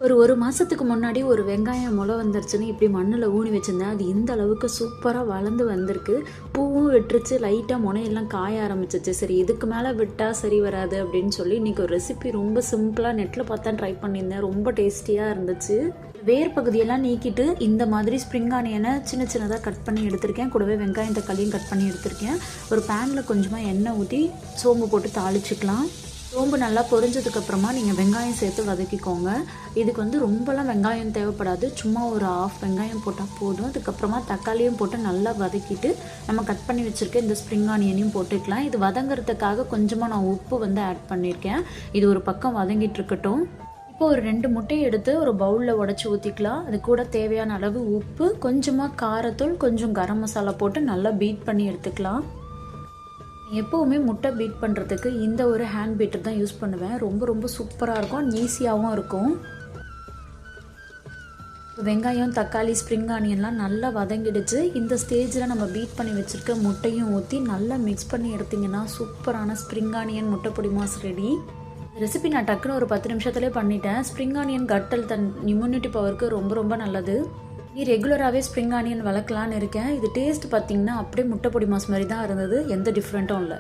ஒரு மாதத்துக்கு முன்னாடி ஒரு வெங்காயம் முளை வந்துருச்சுன்னு இப்படி மண்ணில் ஊனி வச்சுருந்தேன். அது இந்த அளவுக்கு சூப்பராக வளர்ந்து வந்திருக்கு. பூவும் விட்டுருச்சு, லைட்டாக முனையெல்லாம் காய ஆரம்பிச்சிச்சு. சரி இதுக்கு மேலே விட்டால் சரி வராது அப்படின்னு சொல்லி இன்றைக்கி ஒரு ரெசிபி ரொம்ப சிம்பிளாக நெட்டில் பார்த்தா ட்ரை பண்ணியிருந்தேன். ரொம்ப டேஸ்டியாக இருந்துச்சு. வேர் பகுதியெல்லாம் நீக்கிட்டு இந்த மாதிரி ஸ்ப்ரிங் ஆனியனை சின்ன சின்னதாக கட் பண்ணி எடுத்திருக்கேன். கூடவே வெங்காயம் தக்காளியும் கட் பண்ணி எடுத்திருக்கேன். ஒரு பேனில் கொஞ்சமாக எண்ணெய் ஊற்றி சோம்பு போட்டு தாளிச்சிக்கலாம். சோம்பு நல்லா பொரிஞ்சதுக்கப்புறமா நீங்கள் வெங்காயம் சேர்த்து வதக்கிக்கோங்க. இதுக்கு ரொம்பலாம் வெங்காயம் தேவைப்படாது. சும்மா ஒரு ஆஃப் வெங்காயம் போட்டால் போதும். அதுக்கப்புறமா தக்காளியும் போட்டு நல்லா வதக்கிட்டு நம்ம கட் பண்ணி வச்சுருக்க இந்த ஸ்ப்ரிங் ஆனியனையும் போட்டுக்கலாம். இது வதங்கிறதுக்காக கொஞ்சமாக நான் உப்பு ஆட் பண்ணியிருக்கேன். இது ஒரு பக்கம் வதங்கிட்டு இருக்கட்டும். இப்போ ஒரு 2 முட்டையை எடுத்து ஒரு பவுலில் உடச்சி ஊற்றிக்கலாம். அது கூட தேவையான அளவு உப்பு, கொஞ்சமாக காரத்தூள், கொஞ்சம் கரம் மசாலா போட்டு நல்லா பீட் பண்ணி எடுத்துக்கலாம். எப்போவுமே முட்டை பீட் பண்ணுறதுக்கு இந்த ஒரு ஹேண்ட் பீட்டர் தான் யூஸ் பண்ணுவேன். ரொம்ப ரொம்ப சூப்பராக இருக்கும், ஈஸியாகவும் இருக்கும். வெங்காயம் தக்காளி ஸ்ப்ரிங் ஆனியன்லாம் நல்லா வதங்கிடுச்சு. இந்த ஸ்டேஜில் நம்ம பீட் பண்ணி வச்சுருக்க முட்டையும் ஊற்றி நல்லா மிக்ஸ் பண்ணி எடுத்திங்கன்னா சூப்பரான ஸ்ப்ரிங் ஆனியன் முட்டை பொடி மாஸ் ரெடி. ரெசிபி நான் டக்குன்னு ஒரு 10 நிமிஷத்துலேயே பண்ணிட்டேன். ஸ்ப்ரிங் ஆனியன் கட்டல் இம்யூனிட்டி பவருக்கு ரொம்ப ரொம்ப நல்லது. ரெகுலராகவே ஸ்ப்ரிங் ஆனியன் வளர்க்கலான்னு இருக்கேன். இது டேஸ்ட் பார்த்திங்கன்னா அப்படியே முட்டை பொடி மாஸ் மாதிரி தான் இருந்தது. எந்த டிஃப்ரெண்ட்டும் இல்லை.